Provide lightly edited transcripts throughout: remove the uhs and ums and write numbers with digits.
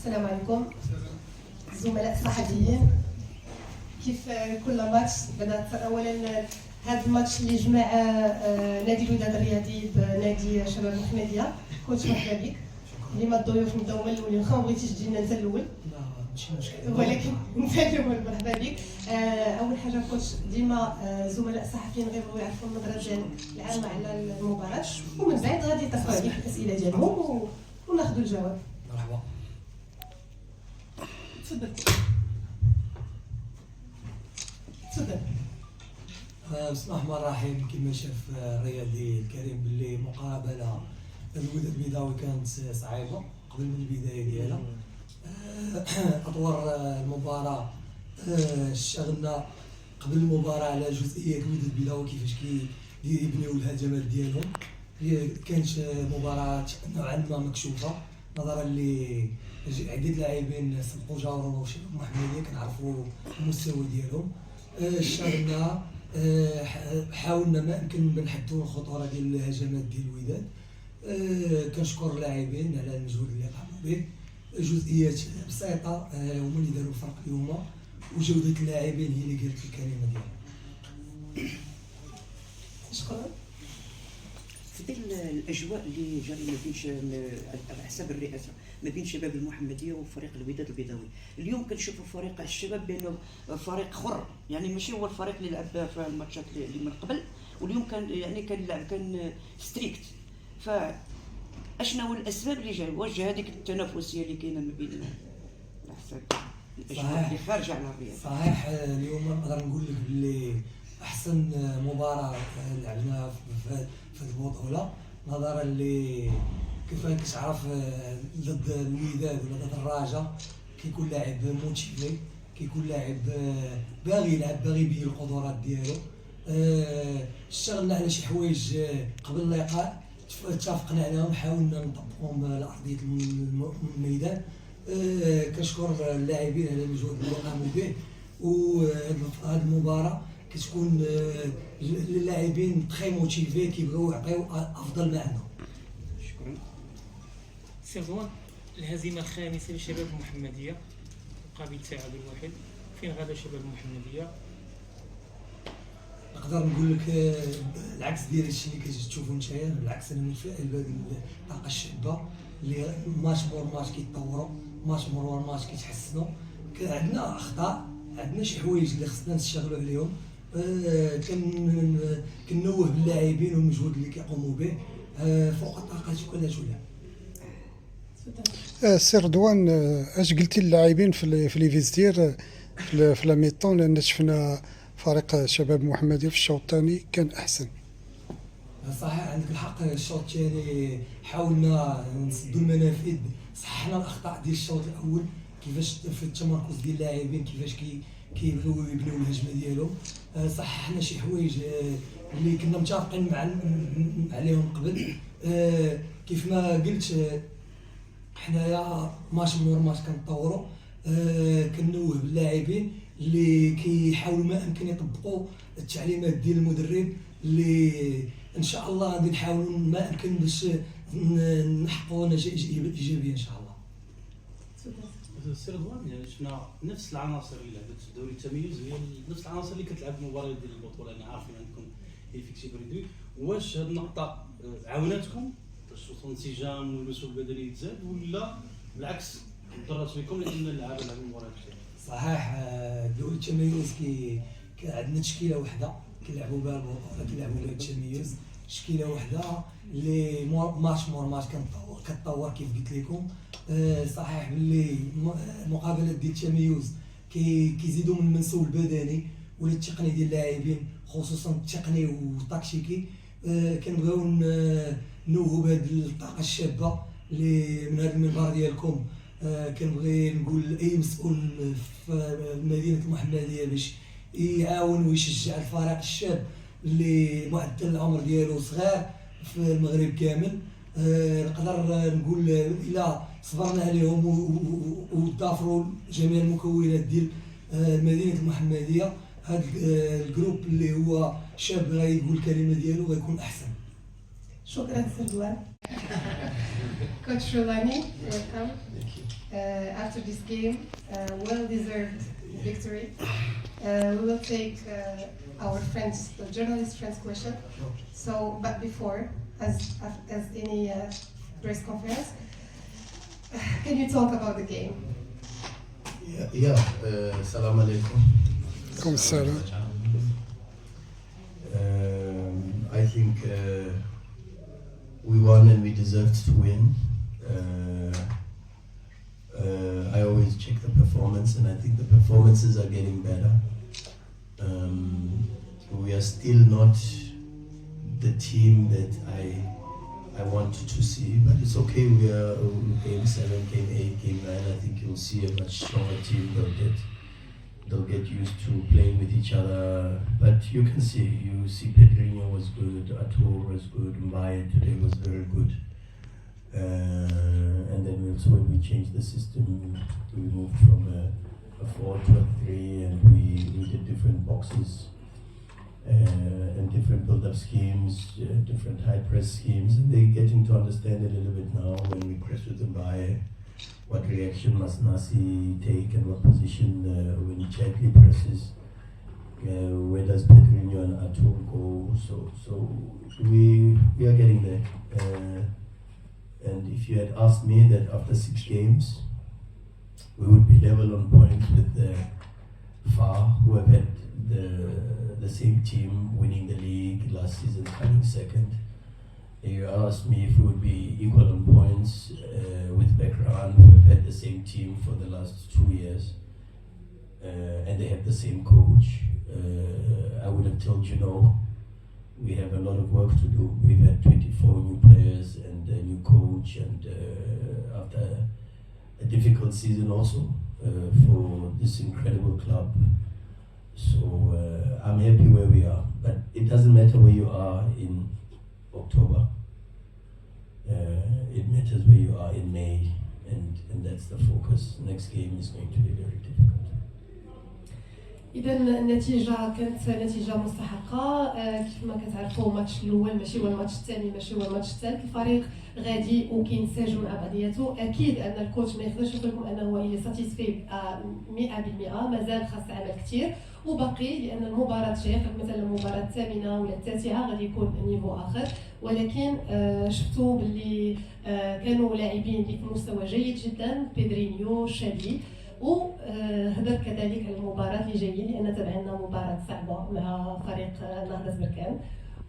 السلام عليكم الزملاء الصحفيين. كيف كل ماتش بدات اولا هذا الماتش اللي جمع نادي الوداد الرياضي بنادي شباب المحمدية. كنت مرحبا بك. اليوم الضيوف نبداو من الاول، واخا ما بغيتيش تجينا انت الاول لا ماشي مشكل، ولكن انت الاول. مرحبا بك. اول حاجه كنت ديما الزملاء الصحفيين غيبغيو يعرفوا النظره ديال العامه على المباراه، ومن بعد غادي يطرحوا عليك الاسئله ديالهم وناخذوا الجواب. مرحبا. تفضل تفضل. بسم الله الرحمن الرحيم. كما شاف الرياضي الكريم باللي مقابله الوداد البيضاوي كانت صعيبه قبل من البدايه ديالها. اطور المباراه اشتغلنا قبل المباراه على جزئيات الوداد البيضاوي كيفاش يبنيو الهجمات ديالهم. هي كانت مباراه نوعا ما مكشوفه نظرا عدة لاعبين سبقوا جاورونا وشباب المحمدية كنعرفوا المستوى ديالهم. اشتغلنا حاولنا ما يمكن نحدوا الخطوره ديال الهجمات ديال الوداد. كنشكر اللاعبين على المجهود اللي قاموا به. جزئيات بسيطه هما اللي داروا الفرق اليوم، وجوده اللاعبين هي اللي قالت الكلمه ديالهم. شكرا. في ظل الاجواء اللي جاريه ما بين على حساب الرئاسه ما بين شباب المحمديه وفريق الوداد البيضاوي، اليوم كنشوفوا فريق الشباب بانه فريق حر، يعني ماشي هو الفريق اللي لعب في الماتشات اللي من قبل، واليوم كان لعب كان ستريكت. فاشنا هو الاسباب اللي جايه؟ واش هذيك التنافسيه اللي كاينه ما بين على حساب الاجواء اللي خارجه على الرياضه؟ صحيح. اليوم نقدر نقول لك باللي احسن مباراه لعبناها في البطوله، نظرا اللي كيف كتعرف ضد الوداد ولا ضد الرجاء كيكون لاعب موتيفي، كيكون لاعب باغي يلعب، باغي يبين القدرات ديالو. اشتغلنا على شي حوايج قبل اللقاء اتفقنا عليهم، حاولنا نطبقهم على ارضيه الميدان. كنشكر اللاعبين على المجهود اللي قاموا به، وهذه المباراه كتكون اللاعبين تري موتيفي كيبغيو يعطيو افضل ما عندهم. شكرا. سي رضوان، الهزيمه الخامسه لشباب المحمديه مقابل تعادل واحد، فين غادا شباب المحمديه؟ نقدر نقول لك العكس ديال هادشي اللي كتشوفوا نتايا. بالعكس انا متفائل بهذه الطاقه الشابه اللي ماتش مور ماتش كيتطوروا، ماتش مور ماتش كيتحسنوا. عندنا اخطاء، عندنا شي حوايج اللي خصنا نشتغلوا عليهم. كنوه باللاعبين والمجهود اللي كيقوموا به فوق طاقتك ولا تولى. سي رضوان، اش قلتي للاعبين في لي فيزيتير في لا ميطون؟ لان شفنا فريق شباب محمدية في الشوط الثاني كان احسن. صحيح عندك الحق. الشوط الثاني حاولنا نسدوا المنافذ، صححنا الاخطاء ديال الشوط الاول كيفاش في التمركز ديال اللاعبين، كيفاش كيبغيو يبنيو الهجمه ديالهم. صححنا شي حوايج اللي كنا متفقين عليهم قبل. كيف ما قلت حنايا ماتش مور ماتش كنطوروا. كنوه باللاعبين اللي كيحاولوا ما امكن يطبقوا التعليمات ديال المدرب، اللي ان شاء الله غادي نحاولوا ما امكن باش نحققوا نتائج ايجابيه ان شاء الله. سي رضوان، يعني شفنا نفس العناصر اللي لعبت في دوري التميز هي نفس العناصر اللي كتلعب في المباريات ديال البطوله. انا عارفين عندكم ايفيكتيف ريدوي. واش هذه النقطه عاوناتكم باش توصلوا انسجام والمسؤول البدني يتزاد، ولا بالعكس ضرت بكم لان اللعابه لعبوا مباريات كثير؟ صحيح. دوري التميز عندنا تشكيله واحده كنلعبوا بها البطوله، كنلعبوا بها التميز تشكيله واحده اللي ماتش مور ماتش كتطور كيف قلت لكم. صحيح باللي المقابلات ديال التميز كيزيدوا من المنسوب البدني ولا التقني ديال اللاعبين، خصوصا التقني والتكتيكي. كنبغيو نوهوا بهذه الطاقه الشابه اللي من هذا المنبر ديالكم. كنبغي نقول لاي مسؤول في مدينه المحمديه باش يعاون ويشجع الفريق الشاب اللي معدل العمر ديالو صغير في المغرب كامل. نقدر نقول الى صبرنا عليهم وضافروا جميع المكونات ديال مدينه المحمديه، هذا الجروب اللي هو شاب غيقول الكلمه ديالو غيكون احسن. شكرا سي رضوان. كوتش رضواني، after this game, well-deserved victory. We will take our friends, the journalist friends question. So, but before, as any press conference, can you talk about the game? Salam alaikum. Comme ça, là. I think we won and we deserved to win. I always check the performance, and I think the performances are getting better. We are still not the team that I wanted to see, but it's okay. We are game 7, game 8, game 9. I think you'll see a much stronger team. They'll get used to playing with each other. But you can see Pedrinho was good, Artur was good, Mbaye today was very good. And then also when we changed the system, we moved from a 4 to a 3, and we did different boxes and different build-up schemes, different high press schemes, and they're getting to understand a little bit now when we press with Mbaye. What reaction must Nasi take, and what position when Chadli presses? Where does Pedrinho and Artur go? So we are getting there. And if you had asked me that after 6 games, we would be level on points with FAR, who have had the same team winning the league last season, coming second. You asked me if we would be equal on points with Bekran, who have had the same team for the last 2 years, and they have the same coach. I would have told you no. We have a lot of work to do. We've had 24 new players and a new coach, and after a difficult season also for this incredible club. So I'm happy where we are, but it doesn't matter where you are in October. It matters where you are in May, and that's the focus. Next game is going to be very difficult. إذا النتيجة كانت نتيجة مستحقة. كيف ما كتعرفوا الماتش الأول ماشي هو الماتش الثاني، ماشي هو الماتش الثالث. الفريق غادي وكينسجم مع بعضياته. أكيد أن الكوتش ما يقدرش يقول لكم أنه هو ساتيسفي 100%، مازال خاص عمل كثير وباقي، لأن المباراة جاية. مثلا المباراة الثامنة ولا التاسعة غادي يكون نيفو آخر، ولكن شفتوا باللي كانوا لاعبين اللي في مستوى جيد جدا، بيدرينيو، شابي. وهدر كذلك على المباراة اللي جايين، لأن تبعنا مباراة صعبة مع فريق نهضة بركان،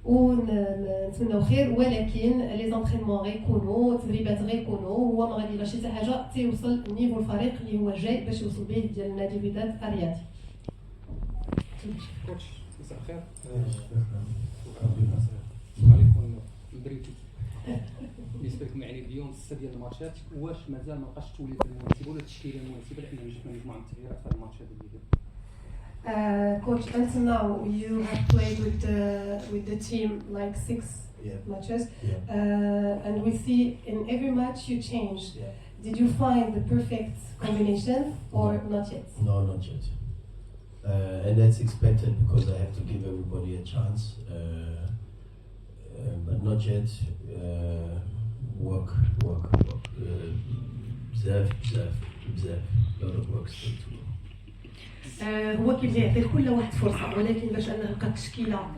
ونتمناو خير. ولكن لي زونطرينمون غيكونوا، التدريبات غيكونوا، هو ما غادي يبقى شي حاجة تيوصل لنيفو الفريق اللي هو جاي باش يوصل به ديال نادي الوداد الرياضي. كوتش مساء الخير. عليكم مبريكي. بالنسبه لكم يعني اليوم 6 ديال الماتشات، واش مازال ما بقاش التوليفه المناسبه ولا التشكيله المناسبه؟ لان جبنا مجموعه من التغييرات في الماتش هذا اليوم. Coach, until now you have played with the team like 6 matches, and we see in every match you changed. Did you find the perfect combination or not yet? No, not yet. And that's expected because I have to give everybody a chance. But not yet. Work. بزاف. lot of work still to do. هو كيبدا يعطي لكل واحد فرصه، ولكن باش انه نلقى التشكيله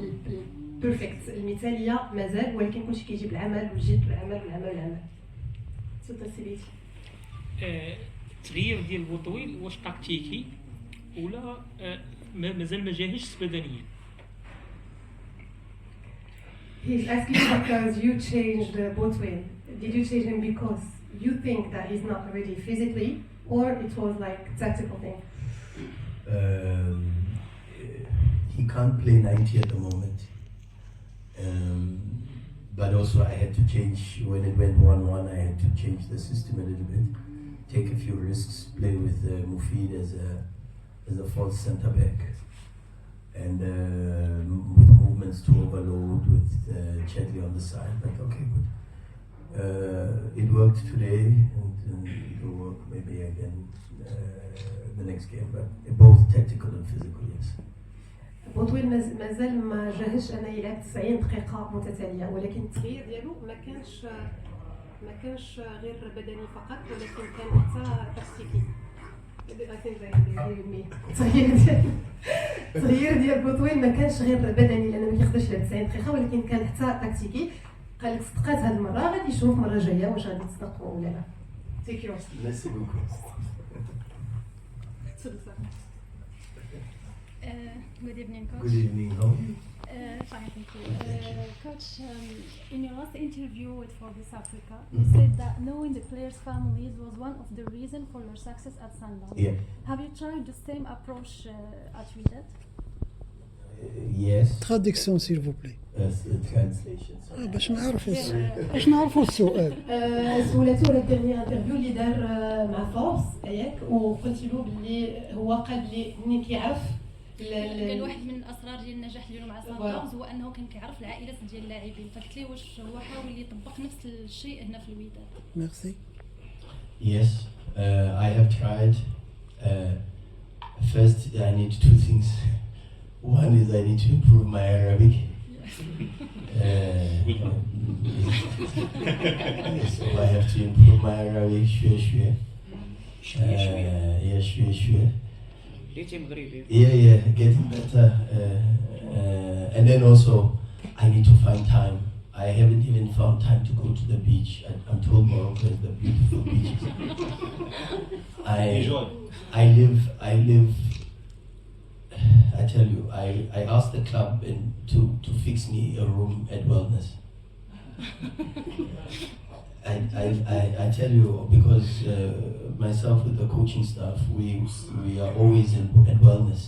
البيرفكت المثاليه مازال، ولكن كلشي كيجي بالعمل والجد والعمل. تفضل سيدي. التغيير ديال بوطويل واش تكتيكي ولا مازال ما جاهزش بدنيا؟ He's asking because you changed Boatwell. Did you change him because you think that he's not ready physically, or it was like tactical thing? He can't play 90 at the moment. But also I had to change, when it went 1-1, I had to change the system a little bit. Take a few risks, play with Mufid as a false centre back. And with movements to overload with Chadli on the side, but okay, good. It worked today, and it will work maybe again the next game, but both tactical and physical, yes. بوطويل مازال ما جاهزش انه يلعب 90 دقيقة متتالية، ولكن التغيير ديالو ما كانش غير بدني فقط، ولكن كان حتى تكتيكي. التغيير ديال بوطويل ما كانش غير بدني لانه ما كيقدرش يلعب 90 دقيقه ولكن كان حتى تكتيكي. قال لك صدقات هذه المره غادي نشوف المره الجايه واش غادي تصدق ولا لا. تيك يور Merci beaucoup. Good evening, coach. Good evening. How are you? Fine, thank you. Coach, in your last interview with Forbes Africa, you said that knowing the players' families was one of the reasons for your success at Sundown. Yeah. Have you tried the same approach at Wydad? Yes. تراديكسيون سيل فو بلي Translation. باش نعرف باش نعرفوا السؤال. سولاتو على الديرني انترفيو اللي دار مع فوربس ياك وقلت له باللي هو قال لي منين كيعرف كان واحد من الاسرار ديال النجاح ديالو مع سانداونز هو انه كان كيعرف العائلات ديال اللاعبين، فقلت لي واش هو حاول يطبق نفس الشيء هنا في الوداد. ميرسي. Yes, I have tried. First, I need two things. One is I need to improve my Arabic. So I have to improve my Arabic. شوية. Yeah, شوية. Yeah, getting better. And then also, I need to find time. I haven't even found time to go to the beach. I'm told Morocco has the beautiful beaches. I live. I tell you, I asked the club to fix me a room at Wellness. I tell you, because myself with the coaching staff, we are always at Wellness.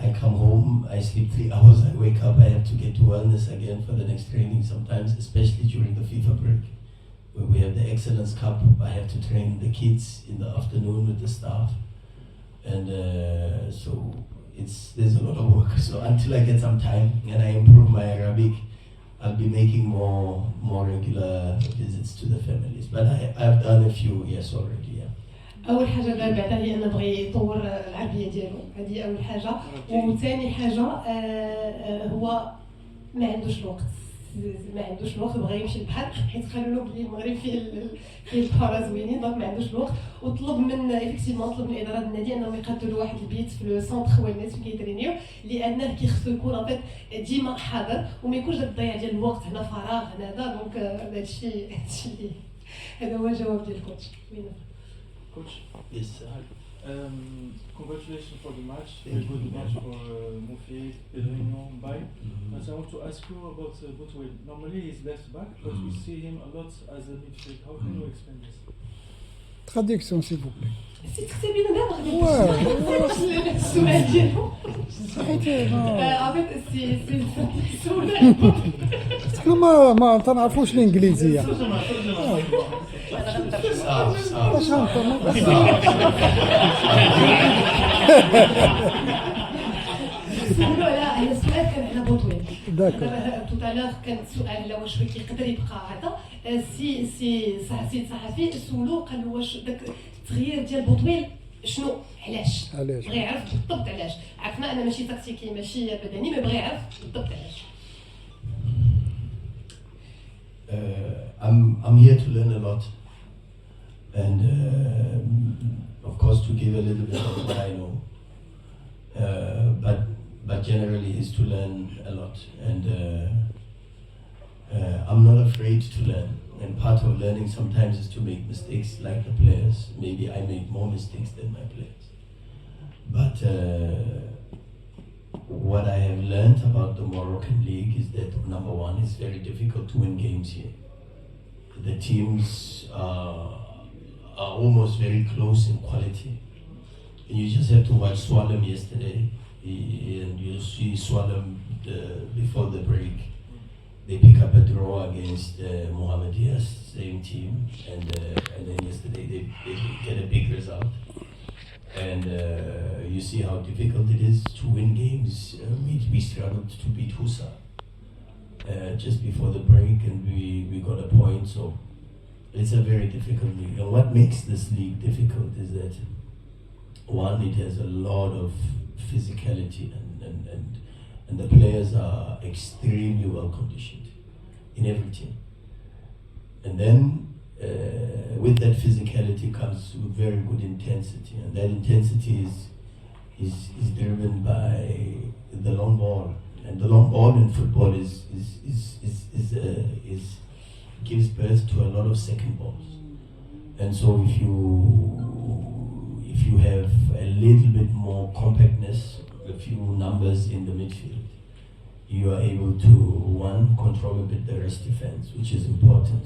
I come home, I sleep 3 hours, I wake up, I have to get to Wellness again for the next training sometimes, especially during the FIFA break. When we have the Excellence Cup, I have to train the kids in the afternoon with the staff. And so there's a lot of work. So until I get some time and I improve my Arabic, I'll be making more regular visits to the families. But I've done a few, yes, already, yeah. اول حاجه دار بعدا هي انه بغى يطور العربيه ديالو، هذه اول حاجه. وثاني حاجه هو ما عندوش الوقت، بغى يمشي للبحر حيت قالوا له بلي المغرب فيه البحر زوينين دونك ما عندوش الوقت. وطلب من طلب من اداره النادي انهم يقدروا له واحد البيت في لو سونتر وين الناس كيترينيو، لانه كيخصو يكون ان فيت ديما حاضر وما يكونش داك الضياع ديال الوقت هنا فراغ هذا. دونك هادشي اللي هذا هو الجواب ديال الكوتش. Coach, Yes, sir. Congratulations for the match. Very good match for Moufié, Pedrinho, Mbaye. But I want to ask you about Boutwell. Normally he's left back, but we see him a lot as a midfield. How can you explain this? تراديكسيون سيل فو بلي. سي تختبينا دابا غادي السؤال ديالو صحيت. عرفت سي حنا ما تنعرفوش الانجليزيه. باش غنطمو. سولوا على السؤال كان على بوطويل. داكور. توتالور كان السؤال لا واش كيقدر يبقى هذا. سي صحفي سولو قال له واش داك التغيير ديال بوطويل شنو علاش؟ بغى يعرف بالضبط علاش. عرفنا انا ماشي تكتيكي ماشي بدني، ما بغى يعرف بالضبط علاش. I'm here to learn a lot, and of course to give a little bit of what I know, but generally is to learn a lot, and I'm not afraid to learn. And part of learning sometimes is to make mistakes like the players. Maybe I make more mistakes than my players, but what I have learned about the Moroccan league is that number one, it's very difficult to win games here. The teams are almost very close in quality. And you just have to watch Swalem yesterday, and you see Swalem before the break. They pick up a draw against Mohammedia, same team, and then yesterday they get a big result. And you see how difficult it is to win games. We struggled to beat Husa just before the break, and we got a point. So it's a very difficult league. And what makes this league difficult is that one, it has a lot of physicality, and the players are extremely well conditioned in every team. And then with that physicality comes with very good intensity, and that intensity is driven by the long ball, and the long ball in football gives birth to a lot of second balls. And so if you have a little bit more compactness, a few numbers in the midfield, you are able to, one, control a bit the rest defense, which is important.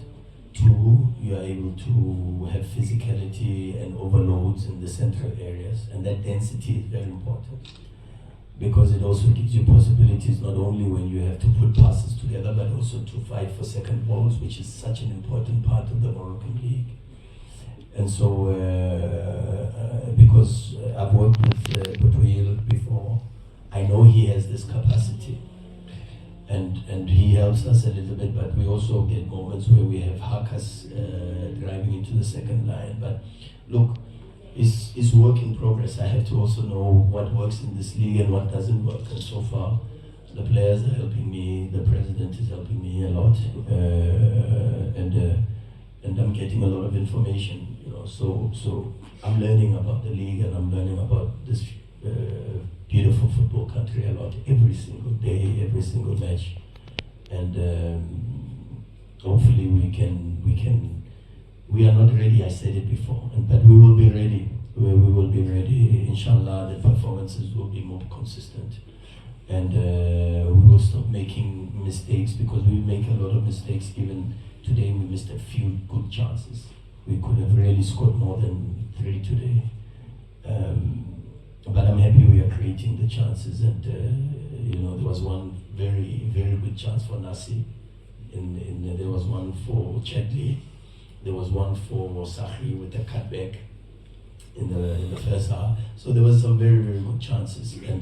Two, you are able to have physicality and overloads in the central areas, and that density is very important because it also gives you possibilities not only when you have to put passes together, but also to fight for second balls, which is such an important part of the Moroccan league. And so, because I've worked with Botoil before, I know he has this capacity. And he helps us a little bit, but we also get moments where we have Hakas driving into the second line. But look, it's work in progress. I have to also know what works in this league and what doesn't work. And so far, the players are helping me, the president is helping me a lot, and I'm getting a lot of information. You know, so I'm learning about the league and I'm learning about this beautiful football country a lot, every single day, every single match, and hopefully we are not ready, I said it before, but we will be ready. We will be ready, inshallah. The performances will be more consistent, and we will stop making mistakes, because we make a lot of mistakes. Even today we missed a few good chances. We could have really scored more than 3 today. But I'm happy we are creating the chances, and there was one very, very good chance for Nasi. There was one for Chadley. There was one for Sahri with a cutback in the first half. So there was some very, very good chances, and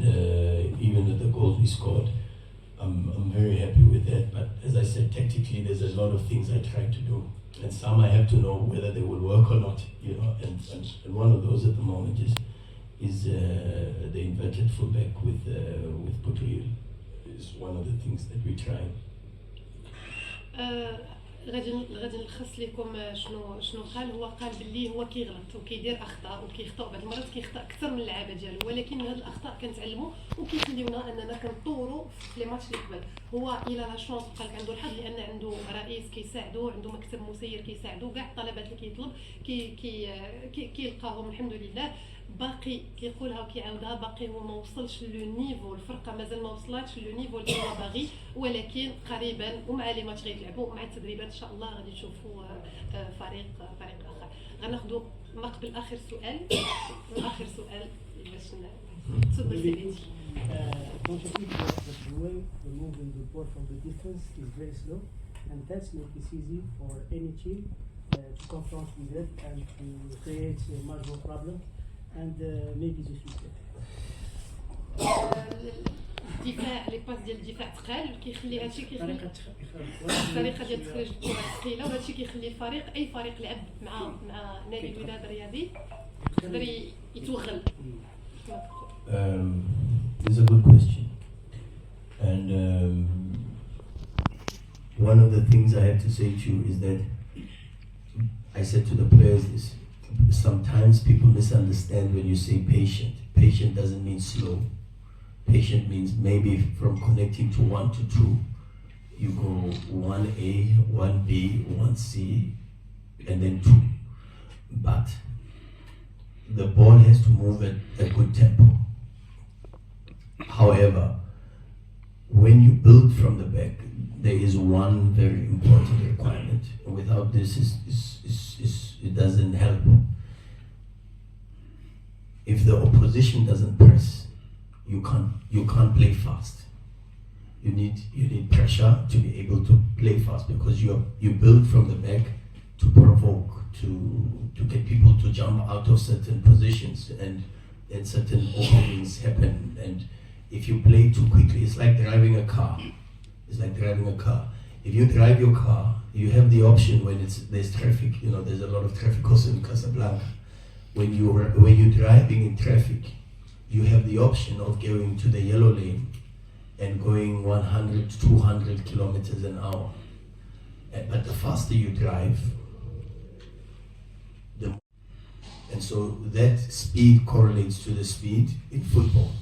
even with the goals we scored, I'm very happy with that. But as I said, tactically, there's a lot of things I try to do, and some I have to know whether they will work or not. And one of those at the moment is the inverted fullback with Botoil is one of the things that we try. غادي نلخص لكم شنو قال. هو قال باللي هو كيغلط وكيدير اخطاء وكيخطا بعض المرات كيخطا اكثر من اللعابه ديالو، ولكن هاد الاخطاء كنتعلموا وكيخليونا اننا كنطوروا في لي ماتش اللي قبل. هو الى لا شونس بقى عنده الحظ لان عنده رئيس كيساعدو، عنده مكتب مسير كيساعدو، كاع الطلبات اللي كيطلب كيلقاهم الحمد لله. باقي كيقولها وكيعاودها، باقي هو ما وصلش لو نيفو، الفرقه مازال ما وصلاتش لو نيفو اللي هو باغي، ولكن قريبا ومع لي ماتش غيتلعبوا ومع التدريبات ان شاء الله غادي نشوفوا فريق اخر. غناخذوا ما قبل اخر سؤال باش تفضل سيدي. Don't you think that the way we're moving the ball from the defense is very slow, and that's make it easy for any team to confront with it and to create a much more problem and maybe the future. الدفاع لي باس ديال الدفاع ثقال كيخلي هادشي الطريقه ديال تخريج الكره ثقيله، وهادشي كيخلي الفريق اي فريق لعب مع نادي الوداد الرياضي يقدر يتوغل. It's a good question, and one of the things I have to say to you is that I said to the players this: sometimes people misunderstand when you say patient. Patient doesn't mean slow. Patient means maybe from connecting to 1 to 2, you go 1A, 1B, 1C, and then 2. But the ball has to move at a good tempo. However, when you build from the back, there is one very important requirement. Without this, it doesn't help. If the opposition doesn't press, you can't play fast. You need pressure to be able to play fast, because you build from the back to provoke, to get people to jump out of certain positions, and certain openings happen. And if you play too quickly, it's like driving a car. If you drive your car, you have the option when there's traffic. There's a lot of traffic also in Casablanca. When you're driving in traffic, you have the option of going to the yellow lane and going 100 to 200 kilometers an hour. But the faster you drive, And so that speed correlates to the speed in football.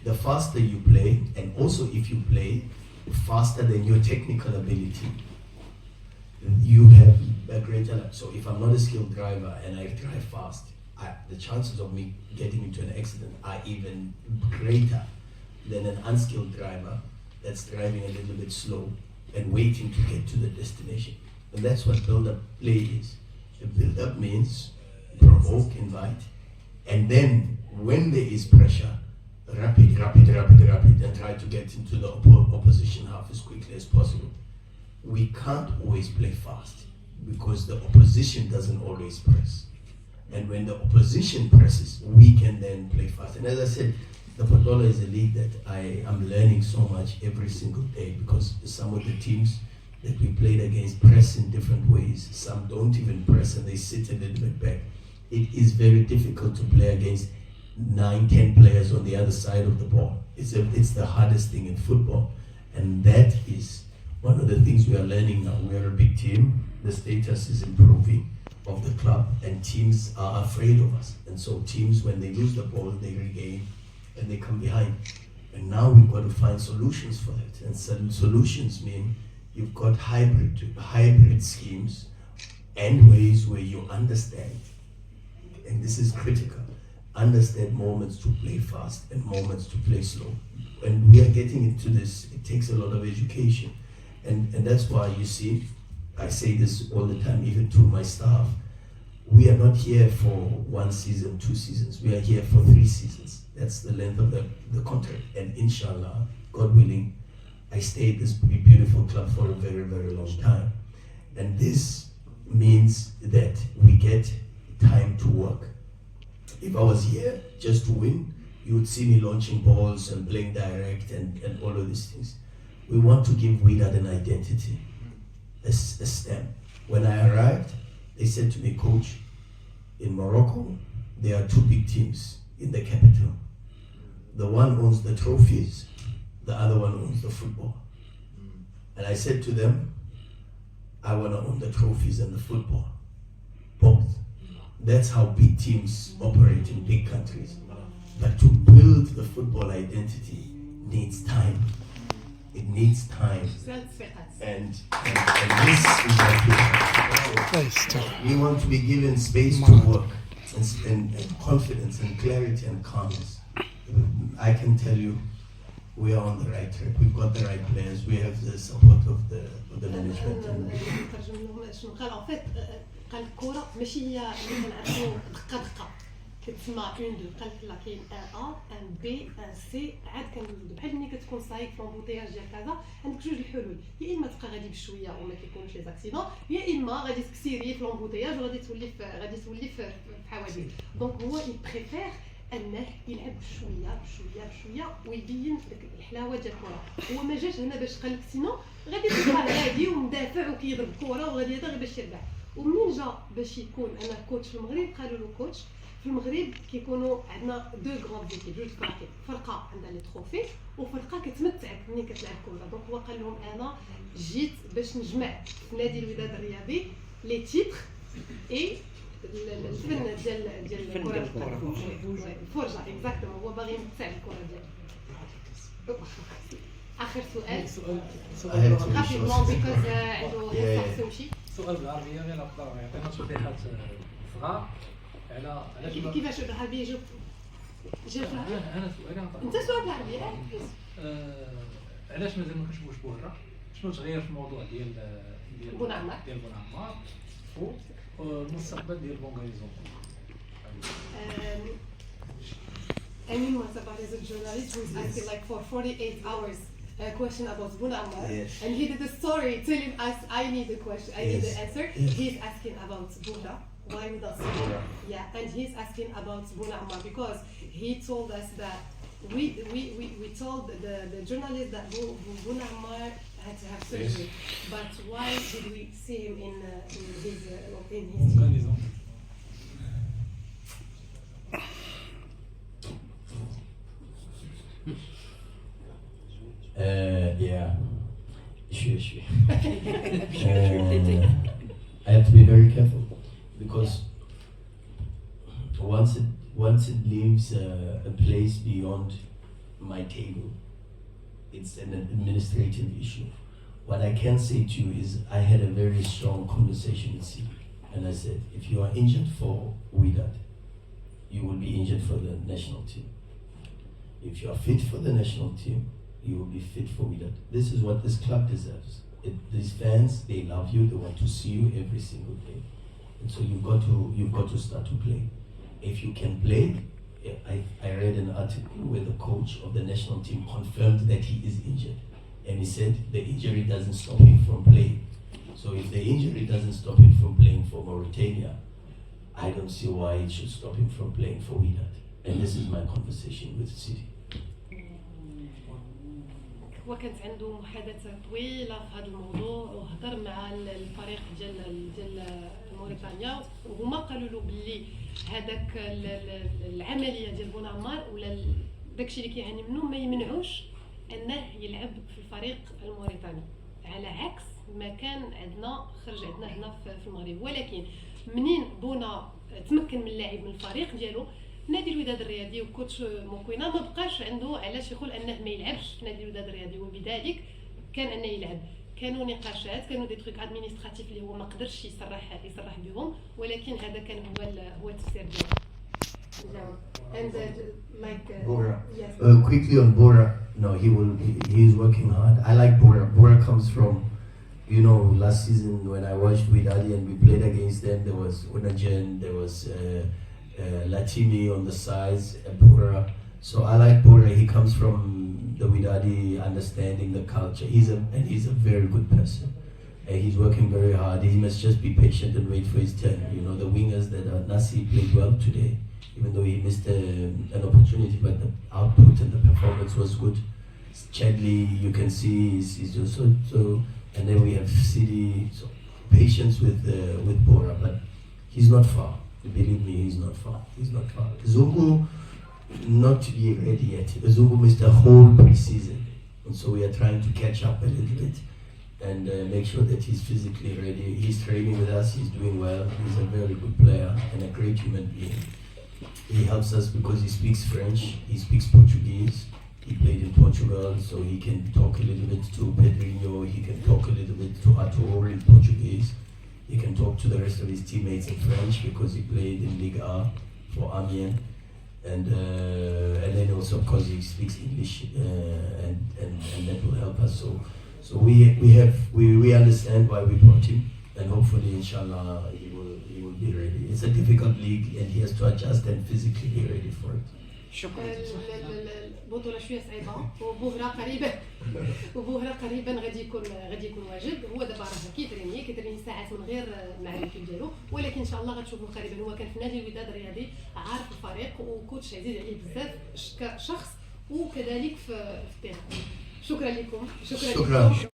The faster you play, and also if you play faster than your technical ability, you have a greater. So if I'm not a skilled driver and I drive fast, the chances of me getting into an accident are even greater than an unskilled driver that's driving a little bit slow and waiting to get to the destination. And that's what build-up play is. A build-up means provoke, invite, and then when there is pressure, rapid, and try to get into the opposition half as quickly as possible. We can't always play fast because the opposition doesn't always press. And when the opposition presses, we can then play fast. And as I said, the Potola is a league that I am learning so much every single day, because some of the teams that we played against press in different ways. Some don't even press and they sit a little bit back. It is very difficult to play against 9-10 players on the other side of the ball. It's the hardest thing in football, and that is one of the things we are learning now. We are a big team, the status is improving of the club, and teams are afraid of us. And so teams, when they lose the ball, they regain and they come behind. And now we've got to find solutions for that. And some solutions mean you've got hybrid schemes and ways where you understand, and this is critical, understand moments to play fast and moments to play slow. And we are getting into this, it takes a lot of education. And that's why you see, I say this all the time, even to my staff, we are not here for 1 season, 2 seasons, we are here for 3 seasons. That's the length of the contract. And inshallah, God willing, I stay at this beautiful club for a very, very long time. And this means that we get time to work. If I was here just to win, you would see me launching balls and playing direct and all of these things. We want to give Wydad an identity, a stamp. When I arrived, they said to me, Coach, in Morocco, there are 2 big teams in the capital. The one owns the trophies, the other one owns the football. And I said to them, I want to own the trophies and the football, both. That's how big teams operate in big countries. But to build the football identity needs time. It needs time. And this is what we want to be given space to work and confidence and clarity and calmness. I can tell you, we are on the right track. We've got the right players. We have the support of the management. قال الكرة ماشي هي اللي كنعرفوا دقة دقة كتسمى 1 2 قال لك لا كاين ان ان بي ان سي عاد كنولدو بحال ملي كتكون صايب في لومبوتياج ديال كذا عندك 2 الحلول، يا اما تبقى غادي بشويه وما كيكونوش لي زاكسيدون، يا اما غادي تكسيري في لومبوتياج وغادي تولي في حوادث. دونك هو يبريفير انه يلعب بشويه ويبين الحلاوه ديال الكره. هو ما جاش هنا باش قال لك سينو غادي تبقى غادي ومدافع وكيضرب الكره وغادي هذا غير باش يربح. ومنين جا باش يكون انا كوتش في المغرب قالوا له كوتش في المغرب كيكونوا عندنا 2 غروند ديكيب، 2 فراقين، فرقه عندها لي تروفي وفرقه كتمتعك ملي كتلعب كره. دونك هو قال لهم انا جيت باش نجمع في نادي الوداد الرياضي لي تيتر اي الفن ديال الكره الفرجه اكزاكتومون. هو باغي يمتع الكره ديالو. اخر سؤال رابيدمون بيكوز عنده يستحسن شي سؤال بالعربيه غير نقدر يعطينا توضيحات صغار على كيفاش بالعربيه جاوب انا سؤالي انت سؤال بالعربيه علاش مازال ما كنشوفوش بوهره؟ شنو تغير في الموضوع ديال بونعمار والمستقبل ديال بونغاريزون؟ Anyone about as a journalist who is asking like for 48 hours a question about Bonamar, and he did a story telling us I need the question, I need the answer. He's asking about Buna, why with us? Yeah, and he's asking about Bonamar because he told us that we told the journalist that Bonamar had to have surgery, but why did we see him in his Yeah. Sure. I have to be very careful because once it leaves a place beyond my table, it's an administrative issue. What I can say to you is I had a very strong conversation with Sidi, and I said, if you are injured for Wydad, you will be injured for the national team. If you are fit for the national team, you will be fit for Wydad. This is what this club deserves. These fans, they love you, they want to see you every single day. And so you've got to start to play. If you can play, I read an article where the coach of the national team confirmed that he is injured. And he said the injury doesn't stop him from playing. So if the injury doesn't stop him from playing for Mauritania, I don't see why it should stop him from playing for Wydad. And this is my conversation with Sidi. هو كانت عنده محادثة طويلة في هذا الموضوع وهضر مع الفريق ديال موريتانيا وهما قالوا له باللي هذاك العملية ديال بونعمار ولا داكشي اللي كيعاني منه ما يمنعوش انه يلعب في الفريق الموريتاني على عكس ما كان عندنا خرج عندنا هنا في المغرب. ولكن منين بونا تمكن من اللاعب من الفريق ديالو نادي الوداد الرياضي وكوتش موكوينا ما بقاش عنده علاش يقول انه ما يلعبش في نادي الوداد الرياضي وبذلك كان انه يلعب. كانوا نقاشات كانوا دي تروك ادمينستراتيف اللي هو ما قدرش يصرح بهم ولكن هذا كان هو التفسير ديالو. And like Bora. yes. Quickly on Bora, no, he's working hard. I like Bora. Bora comes from, you know, last season when I watched Wydad and we played against them, there was Unajen, there was Latimi on the sides, Bora. So I like Bora. He comes from the Wydadi, understanding the culture. He's a very good person. He's working very hard. He must just be patient and wait for his turn. You know, the wingers that are Nasi played well today, even though he missed an opportunity, but the output and the performance was good. Chadley, you can see, is also so. And then we have Sidi. So patience with Bora, but he's not far. Believe me, he's not far. He's not far. Zungu, not ready yet. Zungu missed a whole pre-season, and so we are trying to catch up a little bit and make sure that he's physically ready. He's training with us. He's doing well. He's a very good player and a great human being. He helps us because he speaks French. He speaks Portuguese. He played in Portugal, so he can talk a little bit to Pedrinho. He can talk a little bit to Artur in Portuguese. He can talk to the rest of his teammates in French because he played in Ligue A for Amiens, and then also of course he speaks English, and that will help us. So we understand why we brought him, and hopefully, inshallah, he will be ready. It's a difficult league, and he has to adjust and physically be ready for it. شكرا. البطولة شوية صعيبة وبوهرة قريبا غادي يكون واجد. هو دابا راه كيتريني ساعات من غير مع الكيب ديالو ولكن ان شاء الله غتشوفوا قريبا. هو كان في نادي الوداد الرياضي عارف الفريق وكوتش عزيز عليه بزاف كشخص وكذلك في التيران. شكرا لكم. شكرا.